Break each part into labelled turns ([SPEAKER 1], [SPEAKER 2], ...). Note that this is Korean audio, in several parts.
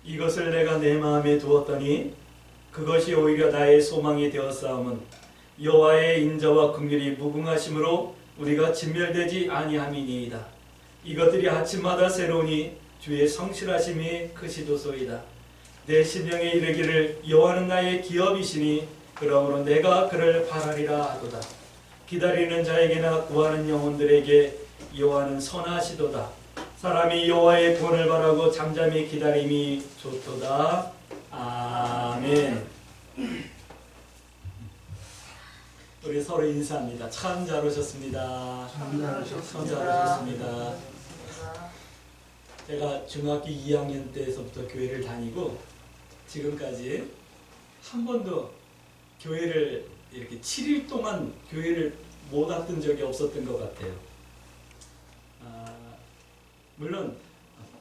[SPEAKER 1] 이것을 내가 내 마음에 두었더니 그것이 오히려 나의 소망이 되었사오면 여호와의 인자와 긍휼이 무궁하심으로 우리가 진멸되지 아니함이니이다. 이것들이 아침마다 새로우니 주의 성실하심이 크시도소이다. 내 심령에 이르기를 여호와는 나의 기업이시니 그러므로 내가 그를 바라리라 하도다. 기다리는 자에게나 구하는 영혼들에게 여호와는 선하시도다. 사람이 여호와의 구원을 바라고 잠잠히 기다림이 좋도다. 아멘. 우리 서로 인사합니다. 참 잘 오셨습니다. 참 잘 오셨습니다. 제가 중학교 2학년 때서부터 교회를 다니고 지금까지 한 번도 교회를 이렇게 7일 동안 교회를 못 왔던 적이 없었던 것 같아요. 물론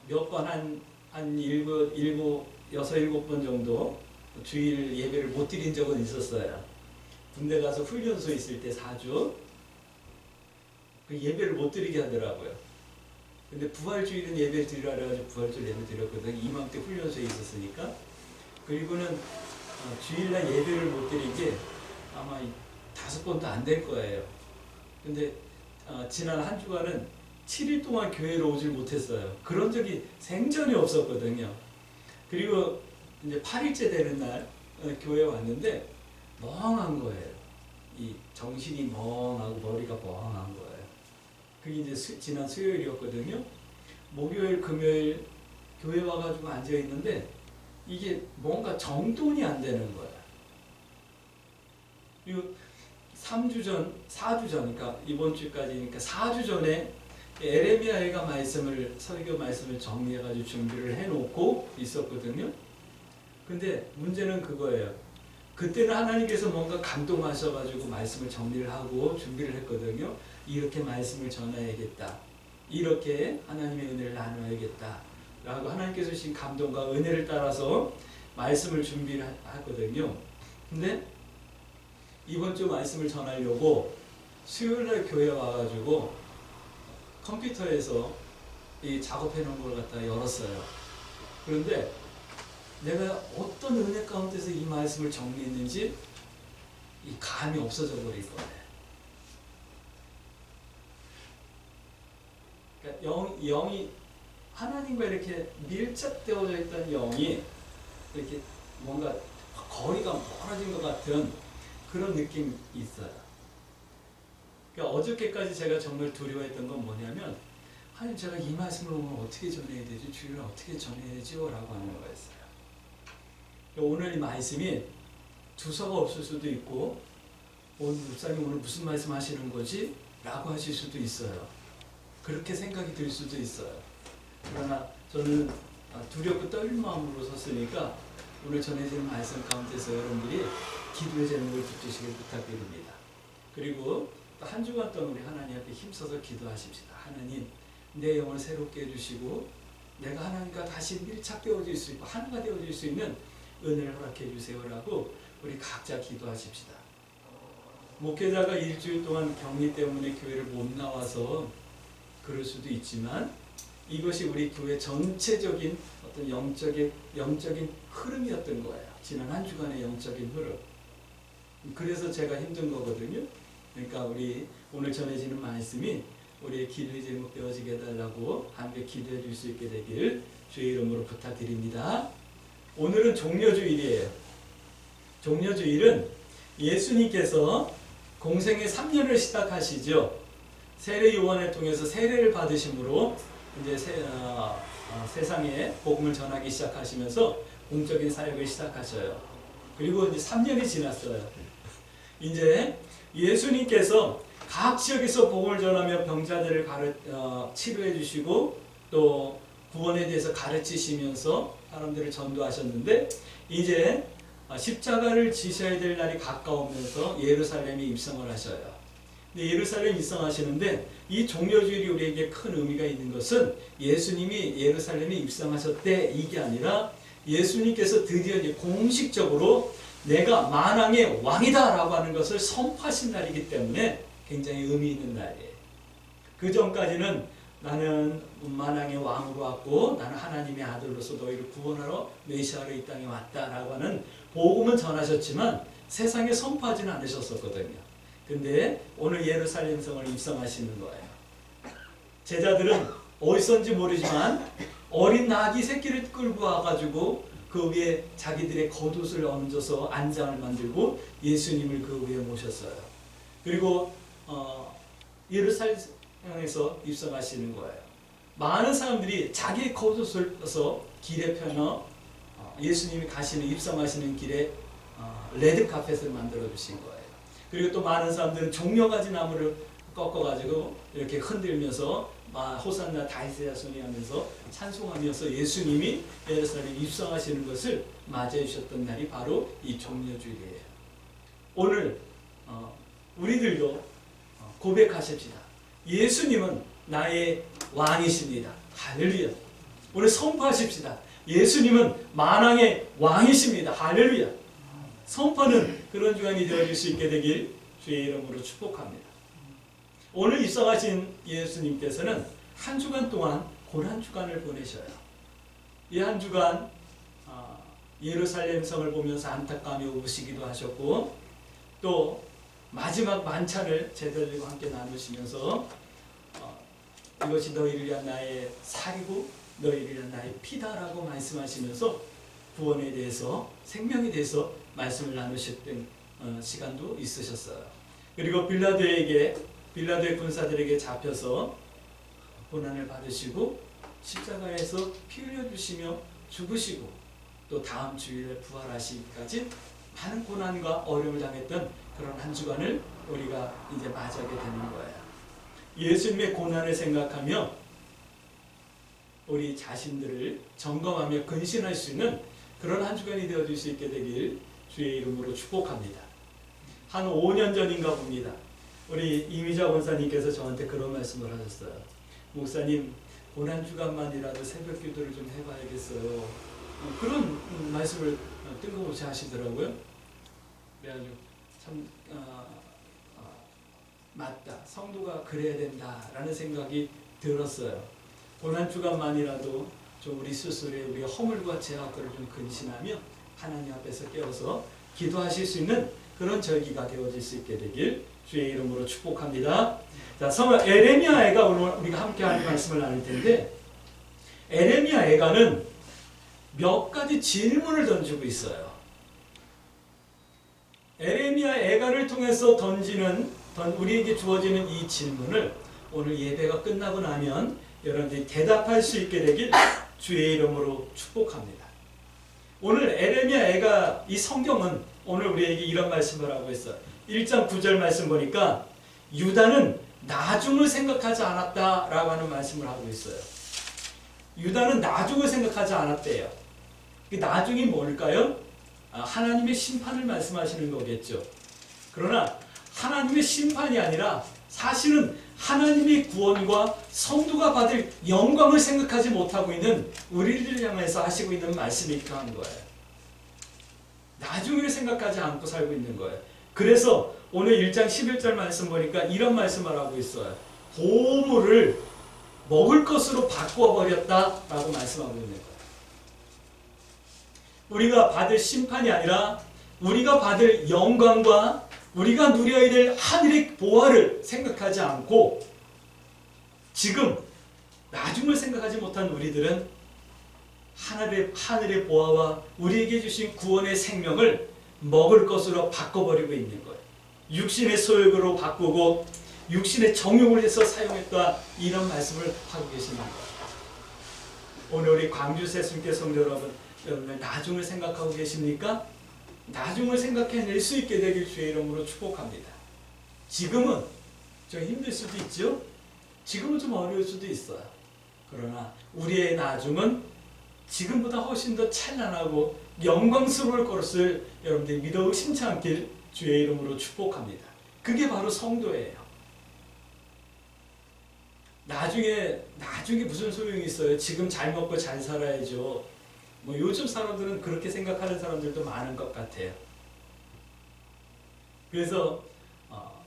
[SPEAKER 1] 몇 번 한 6, 7번 정도 주일 예배를 못 드린 적은 있었어요. 군대 가서 훈련소에 있을 때 4주 그 예배를 못 드리게 하더라고요. 근데 부활주일은 예배 드리라 그래가지고 부활주일 예배 드렸거든요. 이맘때 훈련소에 있었으니까. 그리고는 주일날 예배를 못 드린 게 아마 5번도 안 될 거예요. 근데 지난 한 주간은 7일 동안 교회로 오질 못했어요. 그런 적이 생전에 없었거든요. 그리고 이제 8일째 되는 날 교회에 왔는데 멍한 거예요. 이 정신이 멍하고 머리가 멍한 거예요. 그게 이제 지난 수요일이었거든요. 목요일, 금요일 교회 와가지고 앉아 있는데 이게 뭔가 정돈이 안 되는 거예요. 그리고 3주 전, 4주 전, 그러니까 이번 주까지니까 4주 전에 에레미야가 설교 말씀을 정리해가지고 준비를 해놓고 있었거든요. 근데 문제는 그거예요. 그때는 하나님께서 뭔가 감동하셔가지고 말씀을 정리를 하고 준비를 했거든요. 이렇게 말씀을 전해야겠다. 이렇게 하나님의 은혜를 나눠야겠다. 라고 하나님께서 주신 감동과 은혜를 따라서 말씀을 준비를 했거든요. 근데 이번 주 말씀을 전하려고 수요일날 교회에 와가지고 컴퓨터에서 이 작업해 놓은 걸 갖다가 열었어요. 그런데 내가 어떤 은혜 가운데서 이 말씀을 정리했는지 이 감이 없어져 버릴 거예요. 그러니까 영이 하나님과 이렇게 밀착되어져 있던 영이 이렇게 뭔가 거리가 멀어진 것 같은 그런 느낌이 있어요. 그러니까 어저께까지 제가 정말 두려워했던 건 뭐냐면 하나님 제가 이 말씀을 오늘 어떻게 전해야 되지? 주일날 어떻게 전해야 되지요? 라고 하는 거였어요. 오늘 이 말씀이 두서가 없을 수도 있고 오늘 목사님 오늘 무슨 말씀 하시는 거지? 라고 하실 수도 있어요. 그렇게 생각이 들 수도 있어요. 그러나 저는 두렵고 떨린 마음으로 섰으니까 오늘 전해지는 말씀 가운데서 여러분들이 기도의 제목을 붙이시길 부탁드립니다. 그리고 한 주간 동안 우리 하나님 앞에 힘써서 기도하십시다. 하나님 내 영을 새롭게 해주시고 내가 하나님과 다시 밀착되어질 수 있고 하나가 되어질 수 있는 은혜를 허락해 주세요라고 우리 각자 기도하십시다. 목회자가 일주일 동안 격리 때문에 교회를 못 나와서 그럴 수도 있지만 이것이 우리 교회 전체적인 어떤 영적인 흐름이었던 거예요. 지난 한 주간의 영적인 흐름. 그래서 제가 힘든 거거든요. 그러니까 우리 오늘 전해지는 말씀이 우리의 기도의 제목 되어지게 해달라고 함께 기도해 줄 수 있게 되길 주의 이름으로 부탁드립니다. 오늘은 종려주일이에요. 종려주일은 예수님께서 공생의 3년을 시작하시죠. 세례 요한을 통해서 세례를 받으심으로 이제 세상에 복음을 전하기 시작하시면서 공적인 사역을 시작하셔요. 그리고 이제 3년이 지났어요. 이제 예수님께서 각 지역에서 복음을 전하며 병자들을 치료해 주시고 또 구원에 대해서 가르치시면서 사람들을 전도하셨는데 이제 십자가를 지셔야 될 날이 가까우면서 예루살렘에 입성을 하셔요. 근데 예루살렘 입성하시는데 이 종려주일이 우리에게 큰 의미가 있는 것은 예수님이 예루살렘에 입성하셨대 이게 아니라 예수님께서 드디어 이제 공식적으로 내가 만왕의 왕이다 라고 하는 것을 선포하신 날이기 때문에 굉장히 의미 있는 날이에요. 그 전까지는 나는 만왕의 왕으로 왔고 나는 하나님의 아들로서 너희를 구원하러 메시아로 이 땅에 왔다라고 하는 복음은 전하셨지만 세상에 선포하지는 않으셨었거든요. 근데 오늘 예루살렘 성을 입성하시는 거예요. 제자들은 어디선지 모르지만 어린 나귀 새끼를 끌고 와가지고 그 위에 자기들의 겉옷을 얹어서 안장을 만들고 예수님을 그 위에 모셨어요. 그리고 예루살렘에서 입성하시는 거예요. 많은 사람들이 자기 겉옷을 써서 길에 펴서 예수님이 가시는 입성하시는 길에 레드카펫을 만들어 주신 거예요. 그리고 또 많은 사람들은 종려가지 나무를 꺾어가지고 이렇게 흔들면서 호산나 다윗의 자손이 하면서 찬송하면서 예수님이 예루살렘에 입성하시는 것을 맞이해 주셨던 날이 바로 이 종려주일이에요. 오늘 우리들도 고백하십시다. 예수님은 나의 왕이십니다. 할렐루야. 오늘 선포하십시다. 예수님은 만왕의 왕이십니다. 할렐루야. 선포는 그런 주간이 되어질 수 있게 되길 주의 이름으로 축복합니다. 오늘 입성하신 예수님께서는 한 주간 동안 고난주간을 보내셔요. 이 한 주간 예루살렘 성을 보면서 안타까움에 우시기도 하셨고 또 마지막 만찬을 제자들과 함께 나누시면서 이것이 너희를 위한 나의 살이고 너희를 위한 나의 피다라고 말씀하시면서 구원에 대해서 생명에 대해서 말씀을 나누셨던 시간도 있으셨어요. 그리고 빌라도의 군사들에게 잡혀서 고난을 받으시고 십자가에서 피 흘려주시며 죽으시고 또 다음 주일에 부활하시기까지 많은 고난과 어려움을 당했던 그런 한 주간을 우리가 이제 맞이하게 되는 거예요. 예수님의 고난을 생각하며 우리 자신들을 점검하며 근신할 수 있는 그런 한 주간이 되어줄 수 있게 되길 주의 이름으로 축복합니다. 한 5년 전인가 봅니다. 우리 이미자 원사님께서 저한테 그런 말씀을 하셨어요. 목사님, 고난주간만이라도 새벽 기도를 좀 해봐야겠어요. 그런 말씀을 뜬금없이 하시더라고요. 그래가지고 참 맞다. 성도가 그래야 된다라는 생각이 들었어요. 고난주간만이라도 좀 우리 스스로의 우리의 허물과 죄악들을 좀 근신하며 하나님 앞에서 깨어서 기도하실 수 있는 그런 절기가 되어질 수 있게 되길 주의 이름으로 축복합니다. 자, 성경 에레미야 애가 오늘 우리가 함께 하는 말씀을 나눌 텐데 에레미야 애가는 몇 가지 질문을 던지고 있어요. 에레미야 애가를 통해서 우리에게 주어지는 이 질문을 오늘 예배가 끝나고 나면 여러분들이 대답할 수 있게 되길 주의 이름으로 축복합니다. 오늘 에레미야 애가 이 성경은 오늘 우리에게 이런 말씀을 하고 있어요. 1장 9절 말씀 보니까 유다는 나중을 생각하지 않았다라고 하는 말씀을 하고 있어요. 유다는 나중을 생각하지 않았대요. 그 나중이 뭘까요? 하나님의 심판을 말씀하시는 거겠죠. 그러나 하나님의 심판이 아니라 사실은 하나님의 구원과 성도가 받을 영광을 생각하지 못하고 있는 우리를 향해서 하시고 있는 말씀이기도 한 거예요. 나중을 생각하지 않고 살고 있는 거예요. 그래서 오늘 1장 11절 말씀 보니까 이런 말씀을 하고 있어요. 보물을 먹을 것으로 바꿔버렸다라고 말씀하고 있는 거예요. 우리가 받을 심판이 아니라 우리가 받을 영광과 우리가 누려야 될 하늘의 보화를 생각하지 않고 지금 나중을 생각하지 못한 우리들은 하늘의 보화와 우리에게 주신 구원의 생명을 먹을 것으로 바꿔버리고 있는 거예요. 육신의 소욕으로 바꾸고 육신의 정욕을 해서 사용했다, 이런 말씀을 하고 계시는 거예요. 오늘 우리 광주 새순교 성도 여러분들 나중을 생각하고 계십니까? 나중을 생각해낼 수 있게 되길 주의 이름으로 축복합니다. 지금은 좀 힘들 수도 있죠. 지금은 좀 어려울 수도 있어요. 그러나 우리의 나중은 지금보다 훨씬 더 찬란하고 영광스러울 것을 여러분들이 믿어 의심치 않길 주의 이름으로 축복합니다. 그게 바로 성도예요. 나중에 무슨 소용이 있어요? 지금 잘 먹고 잘 살아야죠. 요즘 사람들은 그렇게 생각하는 사람들도 많은 것 같아요. 그래서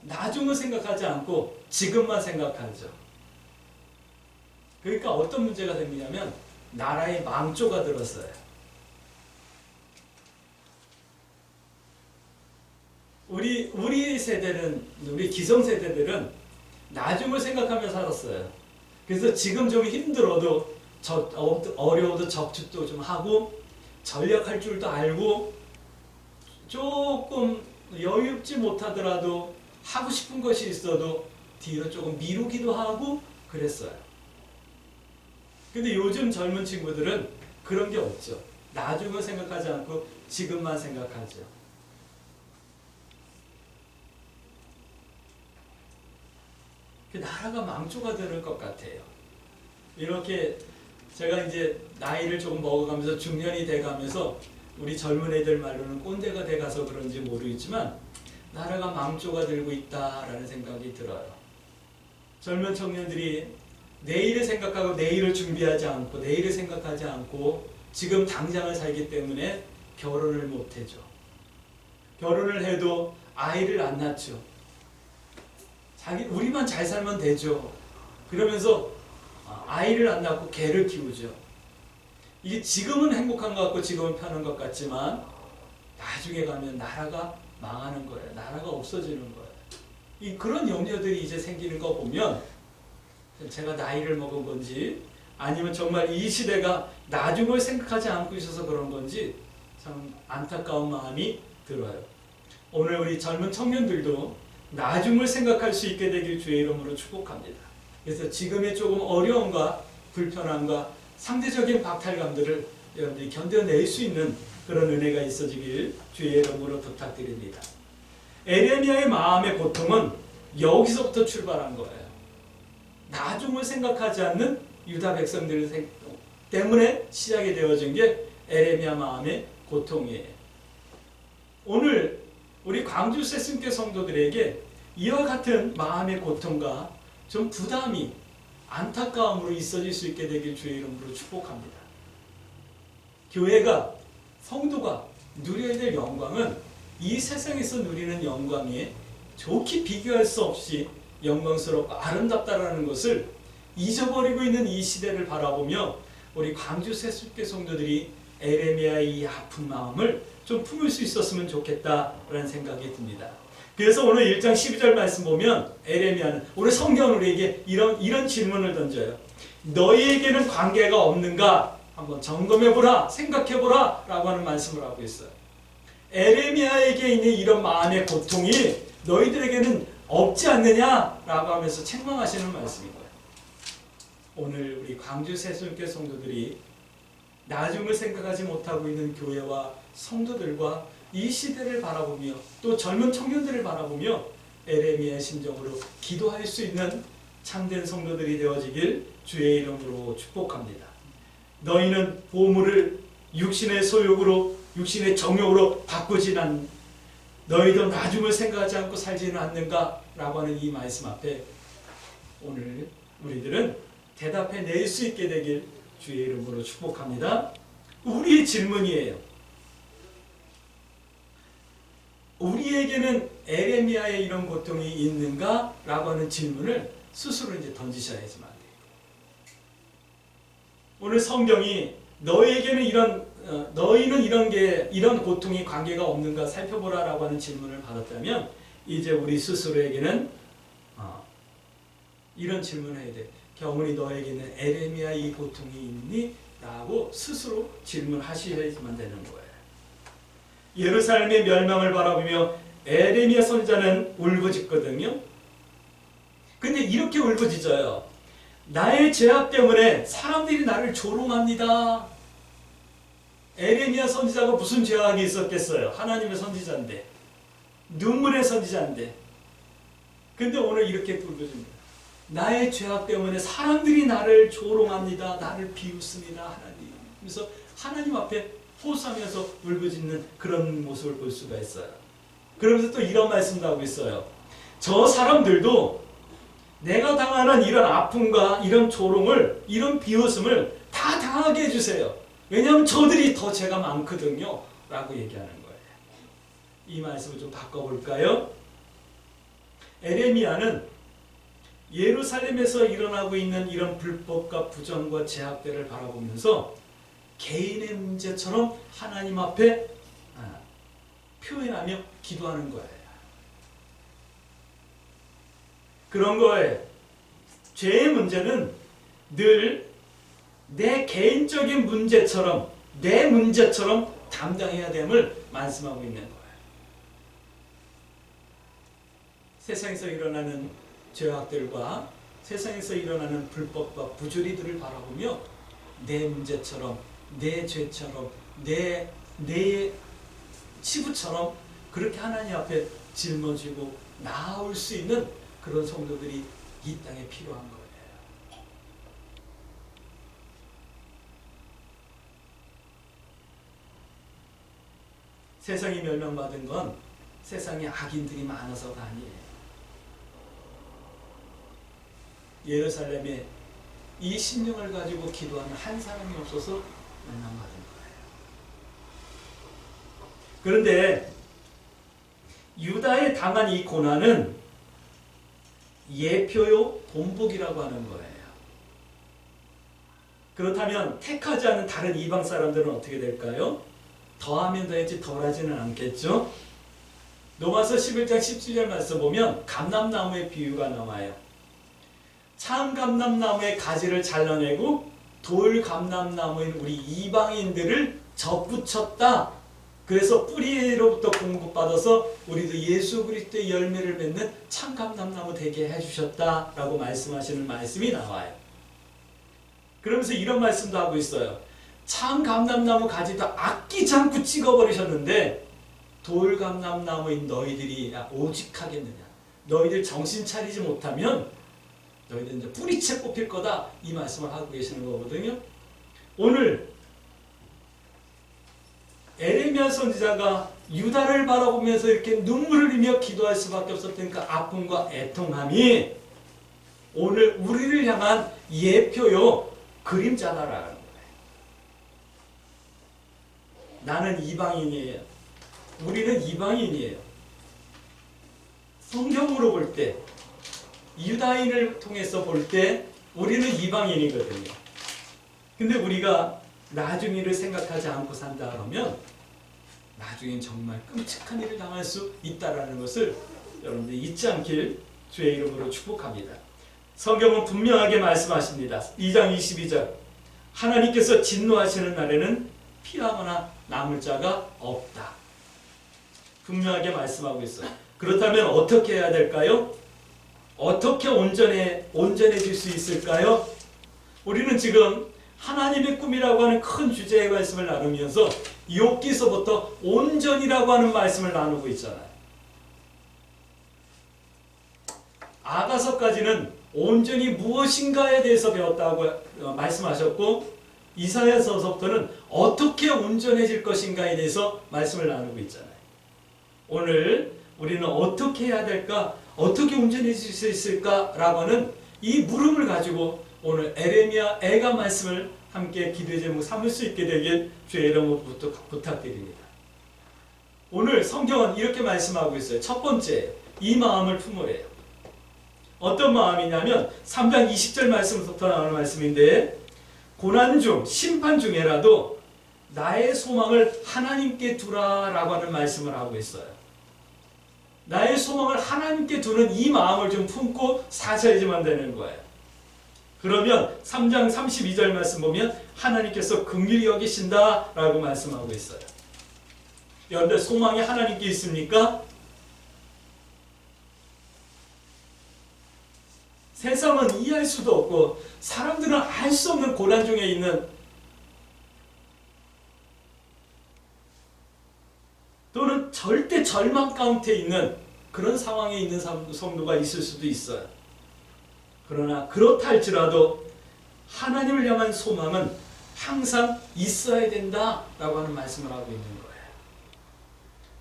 [SPEAKER 1] 나중을 생각하지 않고 지금만 생각하죠. 그러니까 어떤 문제가 생기냐면 나라에 망조가 들었어요. 우리 세대는, 우리 기성세대들은 나중을 생각하며 살았어요. 그래서 지금 좀 힘들어도 어려워도 적축도 좀 하고 전략할 줄도 알고 조금 여유롭지 못하더라도 하고 싶은 것이 있어도 뒤로 조금 미루기도 하고 그랬어요. 근데 요즘 젊은 친구들은 그런 게 없죠. 나중을 생각하지 않고 지금만 생각하죠. 나라가 망조가 되는 것 같아요. 이렇게 제가 이제 나이를 조금 먹어가면서 중년이 돼가면서 우리 젊은 애들 말로는 꼰대가 돼가서 그런지 모르겠지만 나라가 망조가 들고 있다라는 생각이 들어요. 젊은 청년들이 내일을 생각하고 내일을 준비하지 않고 내일을 생각하지 않고 지금 당장을 살기 때문에 결혼을 못하죠. 결혼을 해도 아이를 안 낳죠. 우리만 잘 살면 되죠. 그러면서 아이를 안 낳고 개를 키우죠. 이게 지금은 행복한 것 같고 지금은 편한 것 같지만 나중에 가면 나라가 망하는 거예요. 나라가 없어지는 거예요. 그런 염려들이 이제 생기는 거 보면 제가 나이를 먹은 건지 아니면 정말 이 시대가 나중을 생각하지 않고 있어서 그런 건지 참 안타까운 마음이 들어요. 오늘 우리 젊은 청년들도 나중을 생각할 수 있게 되길 주의 이름으로 축복합니다. 그래서 지금의 조금 어려움과 불편함과 상대적인 박탈감들을 여러분들이 견뎌낼 수 있는 그런 은혜가 있어지길 주의 이름으로 부탁드립니다. 에레미야의 마음의 고통은 여기서부터 출발한 거예요. 나중을 생각하지 않는 유다 백성들 때문에 시작이 되어진 게 에레미야 마음의 고통이에요. 오늘 우리 광주 세순교 성도들에게 이와 같은 마음의 고통과 좀 부담이 안타까움으로 있어질 수 있게 되길 주의 이름으로 축복합니다. 교회가 성도가 누려야 될 영광은 이 세상에서 누리는 영광에 좋게 비교할 수 없이 영광스럽고 아름답다라는 것을 잊어버리고 있는 이 시대를 바라보며 우리 광주 세숫교 성도들이 에레미야의 이 아픈 마음을 좀 품을 수 있었으면 좋겠다라는 생각이 듭니다. 그래서 오늘 1장 12절 말씀 보면 에레미야는 오늘 성경은 우리에게 이런 질문을 던져요. 너희에게는 관계가 없는가? 한번 점검해보라, 생각해보라 라고 하는 말씀을 하고 있어요. 에레미야에게 있는 이런 마음의 고통이 너희들에게는 없지 않느냐라고 하면서 책망하시는 말씀인 거예요. 오늘 우리 광주 세순교 성도들이 나중을 생각하지 못하고 있는 교회와 성도들과 이 시대를 바라보며 또 젊은 청년들을 바라보며 에레미야의 심정으로 기도할 수 있는 참된 성도들이 되어지길 주의 이름으로 축복합니다. 너희는 보물을 육신의 소욕으로 육신의 정욕으로 바꾸지 않는 너희도 나중을 생각하지 않고 살지는 않는가? 라고 하는 이 말씀 앞에 오늘 우리들은 대답해 낼 수 있게 되길 주의 이름으로 축복합니다. 우리의 질문이에요. 우리에게는 에레미야의 이런 고통이 있는가? 라고 하는 질문을 스스로 이제 던지셔야지만 돼요. 오늘 성경이 너희는 이런 고통이 관계가 없는가 살펴보라 라고 하는 질문을 받았다면 이제 우리 스스로에게는 이런 질문을 해야 돼. 경은이 너에게는 에레미야 이 고통이 있니? 라고 스스로 질문하셔야지만 되는 거예요. 예루살렘의 멸망을 바라보며 에레미야 선지자는 울부짖거든요. 근데 이렇게 울부짖어요. 나의 죄악 때문에 사람들이 나를 조롱합니다. 에레미야 선지자가 무슨 죄악이 있었겠어요? 하나님의 선지자인데, 눈물의 선지자인데. 근데 오늘 이렇게 울부짖습니다. 나의 죄악 때문에 사람들이 나를 조롱합니다. 나를 비웃습니다. 하나님. 그래서 하나님 앞에 호소하면서 울부짖는 그런 모습을 볼 수가 있어요. 그러면서 또 이런 말씀도 하고 있어요. 저 사람들도 내가 당하는 이런 아픔과 이런 조롱을, 이런 비웃음을 다 당하게 해주세요. 왜냐하면 저들이 더 죄가 많거든요. 라고 얘기하는 거예요. 이 말씀을 좀 바꿔볼까요? 에레미야는 예루살렘에서 일어나고 있는 이런 불법과 부정과 제약들을 바라보면서 개인의 문제처럼 하나님 앞에 표현하며 기도하는 거예요. 그런 거예요. 죄의 문제는 늘 내 개인적인 문제처럼, 내 문제처럼 담당해야 됨을 말씀하고 있는 거예요. 세상에서 일어나는 죄악들과 세상에서 일어나는 불법과 부조리들을 바라보며 내 문제처럼, 내 죄처럼, 내 치부처럼 그렇게 하나님 앞에 짊어지고 나아올 수 있는 그런 성도들이 이 땅에 필요한 거예요. 세상이 멸망받은 건 세상에 악인들이 많아서가 아니에요. 예루살렘에 이 심령을 가지고 기도하는 한 사람이 없어서 멸망받은 거예요. 그런데 유다에 당한 이 고난은 예표요 본복이라고 하는 거예요. 그렇다면 택하지 않은 다른 이방 사람들은 어떻게 될까요? 더하면 더했지 덜하지는 않겠죠? 로마서 11장 17절 말씀 보면 감람나무의 비유가 나와요. 참 감람나무의 가지를 잘라내고 돌 감람나무인 우리 이방인들을 접붙였다. 그래서 뿌리로부터 공급받아서 우리도 예수 그리스도의 열매를 맺는 참 감람나무 되게 해주셨다라고 말씀하시는 말씀이 나와요. 그러면서 이런 말씀도 하고 있어요. 참 감람나무 가지도 아끼지 않고 찍어버리셨는데 돌 감람나무인 너희들이 오직하겠느냐. 너희들 정신 차리지 못하면 너희들 이제 뿌리채 뽑힐 거다. 이 말씀을 하고 계시는 거거든요. 오늘 에레미야 선지자가 유다를 바라보면서 이렇게 눈물을 흘리며 기도할 수밖에 없었던 그 아픔과 애통함이 오늘 우리를 향한 예표요 그림자다라는 거예요. 나는 이방인이에요. 우리는 이방인이에요. 성경으로 볼 때, 유다인을 통해서 볼 때 우리는 이방인이거든요. 근데 우리가 나중 일을 생각하지 않고 산다 그러면 나중엔 정말 끔찍한 일을 당할 수 있다는 것을 여러분들 잊지 않길 주의 이름으로 축복합니다. 성경은 분명하게 말씀하십니다. 2장 22절 하나님께서 진노하시는 날에는 피하거나 남을 자가 없다. 분명하게 말씀하고 있어요. 그렇다면 어떻게 해야 될까요? 어떻게 온전해질 수 있을까요? 우리는 지금 하나님의 꿈이라고 하는 큰 주제의 말씀을 나누면서 욥기서부터 온전이라고 하는 말씀을 나누고 있잖아요. 아가서까지는 온전히 무엇인가에 대해서 배웠다고 말씀하셨고 이사야서서부터는 어떻게 온전해질 것인가에 대해서 말씀을 나누고 있잖아요. 오늘 우리는 어떻게 해야 될까? 어떻게 온전해질 수 있을까라고 하는 이 물음을 가지고 오늘 에레미야 애가 말씀을 함께 기도의 제목 삼을 수 있게 되길 주의 이름으로부터 부탁드립니다. 오늘 성경은 이렇게 말씀하고 있어요. 첫 번째, 이 마음을 품으래요. 어떤 마음이냐면 3장 20절 말씀부터 나오는 말씀인데 고난 중, 심판 중에라도 나의 소망을 하나님께 두라라고 하는 말씀을 하고 있어요. 나의 소망을 하나님께 두는 이 마음을 좀 품고 사셔야지만 되는 거예요. 그러면 3장 32절 말씀 보면 하나님께서 긍휼히 여기신다라고 말씀하고 있어요. 여러분들 소망이 하나님께 있습니까? 세상은 이해할 수도 없고 사람들은 알 수 없는 고난 중에 있는 또는 절대 절망 가운데 있는 그런 상황에 있는 성도가 있을 수도 있어요. 그러나 그렇다 할지라도 하나님을 향한 소망은 항상 있어야 된다라고 하는 말씀을 하고 있는 거예요.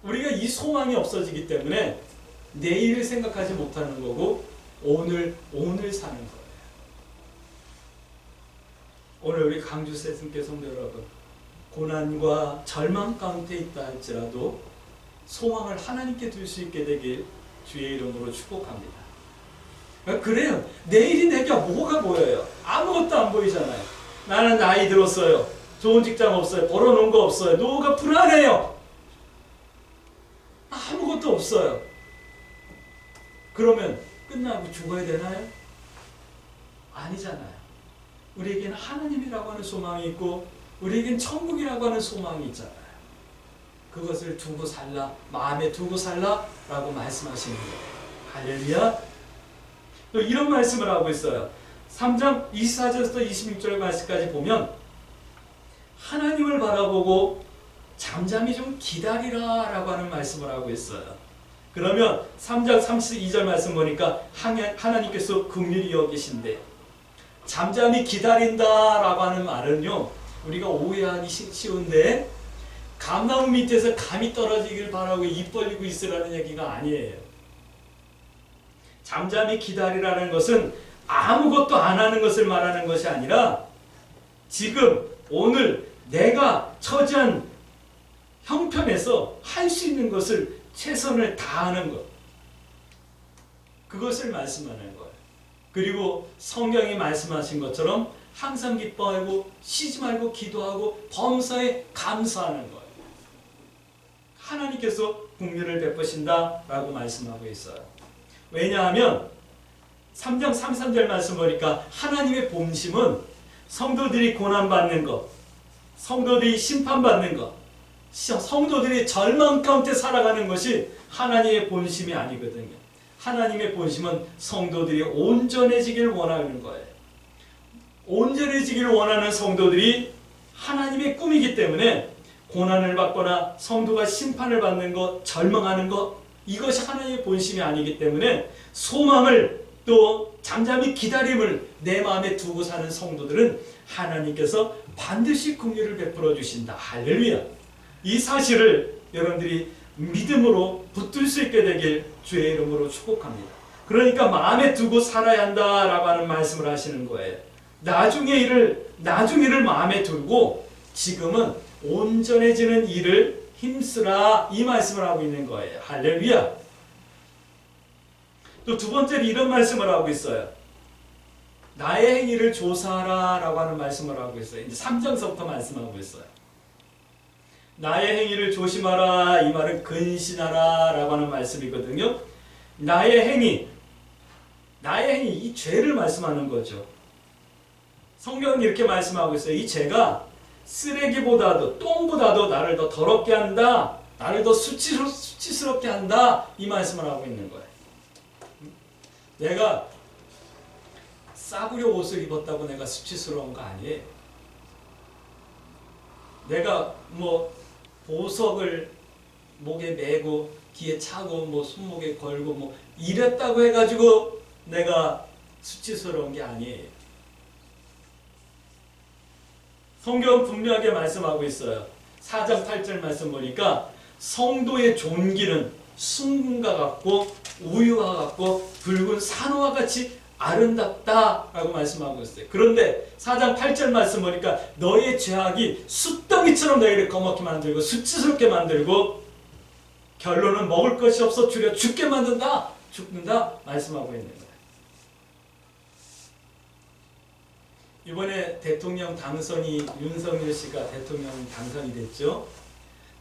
[SPEAKER 1] 우리가 이 소망이 없어지기 때문에 내일을 생각하지 못하는 거고 오늘 사는 거예요. 오늘 우리 강주 세승교 성도 여러분 고난과 절망 가운데 있다 할지라도 소망을 하나님께 둘 수 있게 되길 주의 이름으로 축복합니다. 그래요. 내일이 내게 뭐가 보여요? 아무것도 안 보이잖아요. 나는 나이 들었어요. 좋은 직장 없어요. 벌어놓은 거 없어요. 노후가 불안해요. 아무것도 없어요. 그러면 끝나고 죽어야 되나요? 아니잖아요. 우리에게는 하나님이라고 하는 소망이 있고 우리에겐 천국이라고 하는 소망이 있잖아요. 그것을 두고 살라, 마음에 두고 살라 라고 말씀하시는 거예요. 할렐루야. 또 이런 말씀을 하고 있어요. 3장 24절부터 26절 말씀까지 보면 하나님을 바라보고 잠잠히 좀 기다리라 라고 하는 말씀을 하고 있어요. 그러면 3장 32절 말씀 보니까 하나님께서 긍휼히 여기신데 잠잠히 기다린다 라고 하는 말은요, 우리가 오해하기 쉬운데 감나무 밑에서 감이 떨어지길 바라고 입 벌리고 있으라는 얘기가 아니에요. 잠잠히 기다리라는 것은 아무것도 안 하는 것을 말하는 것이 아니라 지금 오늘 내가 처지한 형편에서 할 수 있는 것을 최선을 다하는 것, 그것을 말씀하는 거예요. 그리고 성경이 말씀하신 것처럼 항상 기뻐하고 쉬지 말고 기도하고 범사에 감사하는 거예요. 하나님께서 긍휼을 베푸신다라고 말씀하고 있어요. 왜냐하면 3장 33절 말씀 보니까 하나님의 본심은 성도들이 고난받는 것, 성도들이 심판받는 것, 성도들이 절망 가운데 살아가는 것이 하나님의 본심이 아니거든요. 하나님의 본심은 성도들이 온전해지길 원하는 거예요. 온전해지길 원하는 성도들이 하나님의 꿈이기 때문에 고난을 받거나 성도가 심판을 받는 것, 절망하는 것, 이것이 하나님의 본심이 아니기 때문에 소망을 또 잠잠히 기다림을 내 마음에 두고 사는 성도들은 하나님께서 반드시 긍휼을 베풀어 주신다. 할렐루야. 이 사실을 여러분들이 믿음으로 붙들 수 있게 되길 주의 이름으로 축복합니다. 그러니까 마음에 두고 살아야 한다라고 하는 말씀을 하시는 거예요. 나중의 일을 마음에 두고 지금은 온전해지는 일을 힘쓰라, 이 말씀을 하고 있는 거예요. 할렐루야. 또 두 번째로 이런 말씀을 하고 있어요. 나의 행위를 조사하라 라고 하는 말씀을 하고 있어요. 이제 3장서부터 말씀하고 있어요. 나의 행위를 조심하라, 이 말은 근신하라 라고 하는 말씀이거든요. 나의 행위, 이 죄를 말씀하는 거죠. 성경은 이렇게 말씀하고 있어요. 이 죄가 쓰레기보다도 똥보다도 나를 더 더럽게 한다, 나를 더 수치스럽게 한다, 이 말씀을 하고 있는 거예요. 내가 싸구려 옷을 입었다고 내가 수치스러운 거 아니에요. 내가 보석을 목에 매고 귀에 차고 손목에 걸고 이랬다고 해가지고 내가 수치스러운 게 아니에요. 성경은 분명하게 말씀하고 있어요. 4장 8절 말씀 보니까 성도의 존귀는 순금과 같고 우유와 같고 붉은 산호와 같이 아름답다라고 말씀하고 있어요. 그런데 4장 8절 말씀 보니까 너의 죄악이 숯덩이처럼 너희를 거먹게 만들고 수치스럽게 만들고 결론은 먹을 것이 없어 주려 죽게 만든다, 죽는다 말씀하고 있는 거예요. 이번에 대통령 당선이 윤석열 씨가 대통령 당선이 됐죠.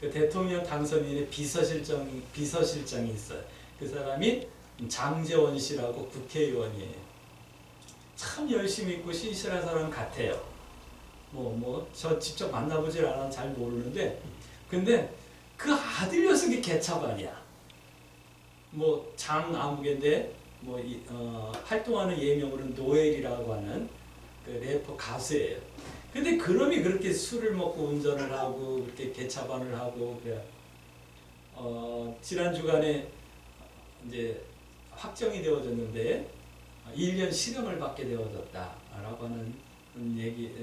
[SPEAKER 1] 그 대통령 당선인의 비서실장이 있어요. 그 사람이 장제원 씨라고 국회의원이에요. 참 열심히 있고 신실한 사람 같아요. 저 직접 만나보질 않아서 잘 모르는데, 근데 그 아들 녀석이 개차반이야. 장아무개인데 활동하는 예명으로는 노엘이라고 하는 그 래퍼 가수예요. 근데 그놈이 그렇게 술을 먹고 운전을 하고 그렇게 개차반을 하고 그래. 지난 주간에 이제 확정이 되어졌는데 1년 실형을 받게 되어졌다라고 하는 얘기,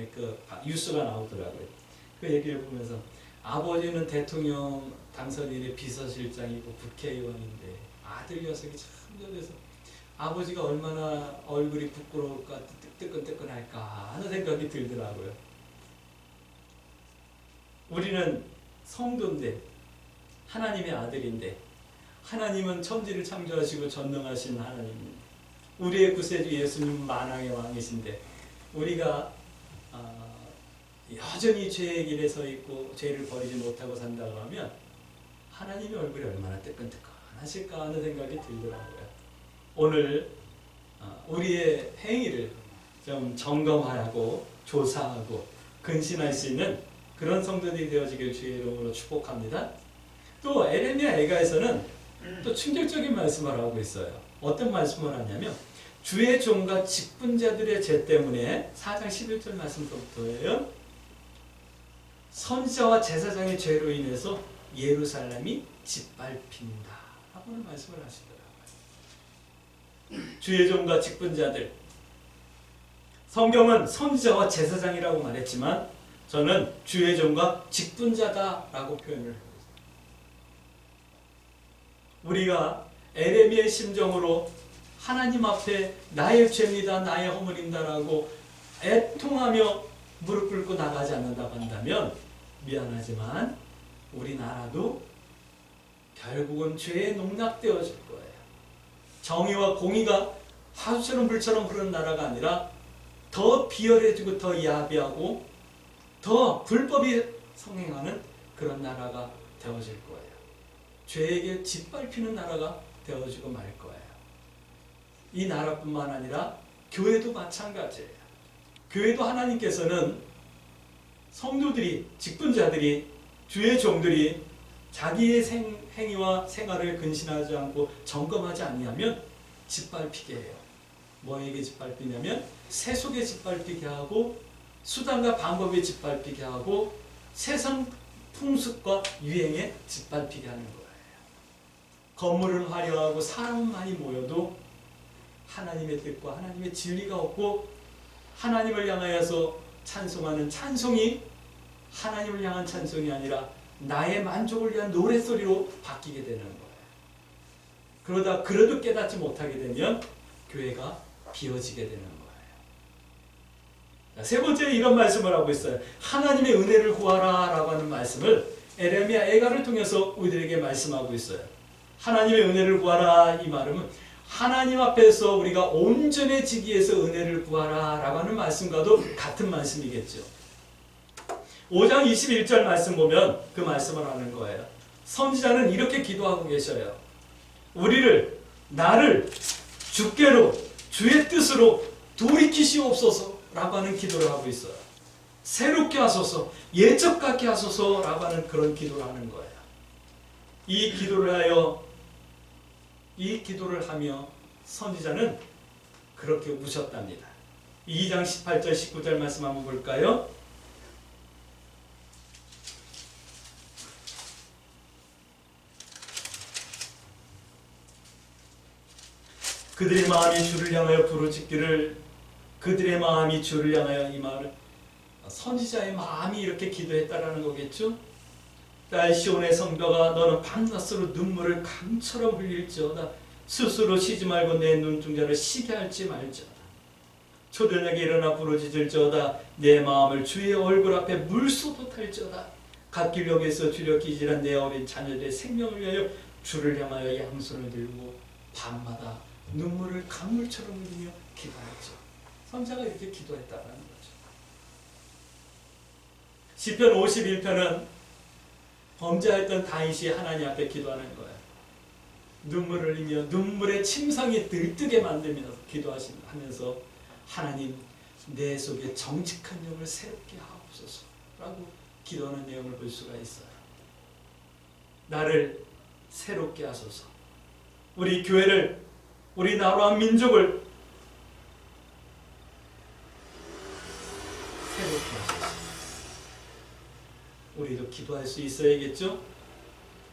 [SPEAKER 1] 뉴스가 나오더라고요. 그 얘기를 보면서 아버지는 대통령 당선인의 비서실장이고 국회의원인데 아들 녀석이 참 저래서 아버지가 얼마나 얼굴이 부끄러울까 뜨끈뜨끈할까 하는 생각이 들더라고요. 우리는 성도인데 하나님의 아들인데 하나님은 천지를 창조하시고 전능하신 하나님입니다. 우리의 구세주 예수님 만왕의 왕이신데 우리가 여전히 죄의 길에 서 있고 죄를 버리지 못하고 산다고 하면 하나님의 얼굴이 얼마나 뜨끈뜨끈하실까 하는 생각이 들더라고요. 오늘 우리의 행위를 좀 점검하고 조사하고 근신할 수 있는 그런 성도들이 되어지길 주의 이름으로 축복합니다. 또 에레미야 애가에서는 또 충격적인 말씀을 하고 있어요. 어떤 말씀을 하냐면 주의 종과 직분자들의 죄 때문에 4장 11절 말씀부터예요. 선지자와 제사장의 죄로 인해서 예루살렘이 짓밟힌다 라고는 말씀을 하시더라고요. 주의 종과 직분자들, 성경은 선지자와 제사장이라고 말했지만 저는 주의 종과 직분자다라고 표현을 합니다. 우리가 에레미야의 심정으로 하나님 앞에 나의 죄입니다, 나의 허물입니다라고 애통하며 무릎 꿇고 나가지 않는다고 한다면 미안하지만 우리나라도 결국은 죄에 농락되어질 거예요. 정의와 공의가 하수처럼 물처럼 흐르는 나라가 아니라 더 비열해지고 더 야비하고 더 불법이 성행하는 그런 나라가 되어질 거예요. 죄에게 짓밟히는 나라가 되어지고 말 거예요. 이 나라뿐만 아니라 교회도 마찬가지예요. 교회도 하나님께서는 성도들이, 직분자들이, 주의 종들이 자기의 행위와 생활을 근신하지 않고 점검하지 아니하면 짓밟히게 해요. 뭐에게 짓밟히냐면 세속에 짓밟히게 하고 수단과 방법에 짓밟히게 하고 세상 풍습과 유행에 짓밟히게 하는 거예요. 건물은 화려하고 사람은 많이 모여도 하나님의 뜻과 하나님의 진리가 없고 하나님을 향하여서 찬송하는 찬송이 하나님을 향한 찬송이 아니라 나의 만족을 위한 노랫소리로 바뀌게 되는 거예요. 그러다 그래도 깨닫지 못하게 되면 교회가 비어지게 되는 거예요. 세 번째 이런 말씀을 하고 있어요. 하나님의 은혜를 구하라 라고 하는 말씀을 에레미야 애가를 통해서 우리들에게 말씀하고 있어요. 하나님의 은혜를 구하라 이 말은 하나님 앞에서 우리가 온전해지기 위해서 은혜를 구하라 라고 하는 말씀과도 같은 말씀이겠죠. 5장 21절 말씀 보면 그 말씀을 하는 거예요. 선지자는 이렇게 기도하고 계셔요. 나를 주께로 주의 뜻으로 돌이키시옵소서 라고 하는 기도를 하고 있어요. 새롭게 하소서, 예적 같게 하소서 라고 하는 그런 기도를 하는 거예요. 이 기도를 하며 선지자는 그렇게 우셨답니다. 2장 18절 19절 말씀 한번 볼까요? 그들의 마음이 주를 향하여 부르짖기를 그들의 마음이 주를 향하여 이 말은 선지자의 마음이 이렇게 기도했다라는 거겠죠. 딸 시온의 성벽아 너는 밤낮으로 눈물을 강처럼 흘릴지어다. 스스로 쉬지 말고 내 눈동자를 쉬게 할지 말지어다. 초저녁에 일어나 부르짖을지어다. 내 마음을 주의 얼굴 앞에 물소도 탈지어다. 갓길역에서 주려 기질한 내 어린 자녀들의 생명을 위하여 주를 향하여 양손을 들고 밤마다 눈물을 강물처럼 흘리며 기도했죠. 선지자가 이렇게 기도했다는 거죠. 시편 51편은 범죄했던 다윗이 하나님 앞에 기도하는 거예요. 눈물을 흘리며 눈물의 침상이 들뜨게 만들면서 기도하면서 하나님 내 속에 정직한 영을 새롭게 하옵소서 라고 기도하는 내용을 볼 수가 있어요. 나를 새롭게 하소서. 우리 교회를, 우리 나라와 민족을 새롭게 하소서. 우리도 기도할 수 있어야겠죠?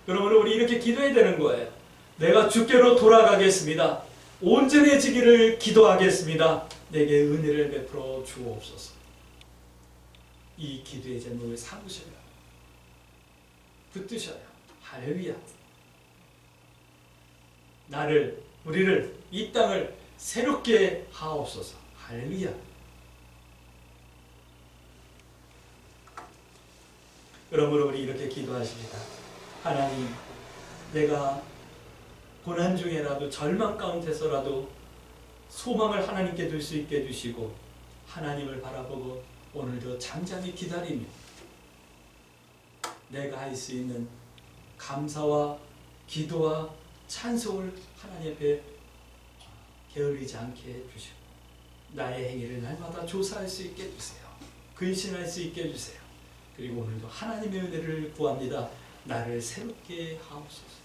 [SPEAKER 1] 그러므로 우리 이렇게 기도해야 되는 거예요. 내가 주께로 돌아가겠습니다. 온전해지기를 기도하겠습니다. 내게 은혜를 베풀어 주옵소서. 이 기도의 제목을 삼으셔요. 붙드셔요. 할렐루야. 우리를, 이 땅을 새롭게 하옵소서. 할렐루야. 그러므로 우리 이렇게 기도하십니다. 하나님, 내가 고난 중에라도 절망 가운데서라도 소망을 하나님께 둘 수 있게 해주시고 하나님을 바라보고 오늘도 잠잠히 기다리며 내가 할 수 있는 감사와 기도와 찬송을 하나님 앞에 게을리지 않게 해주시고 나의 행위를 날마다 조사할 수 있게 해주세요. 근신할 수 있게 해주세요. 그리고 오늘도 하나님의 은혜를 구합니다. 나를 새롭게 하옵소서.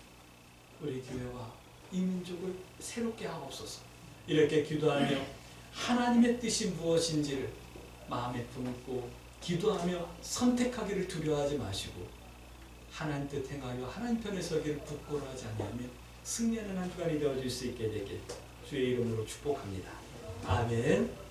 [SPEAKER 1] 우리 교회와 이 민족을 새롭게 하옵소서. 이렇게 기도하며 하나님의 뜻이 무엇인지를 마음에 품고 기도하며 선택하기를 두려워하지 마시고 하나님 뜻 행하여 하나님 편에 서기를 부끄러워하지 아니하며 승리하는 한 주간이 되어줄 수 있게 되길 주의 이름으로 축복합니다. 아멘.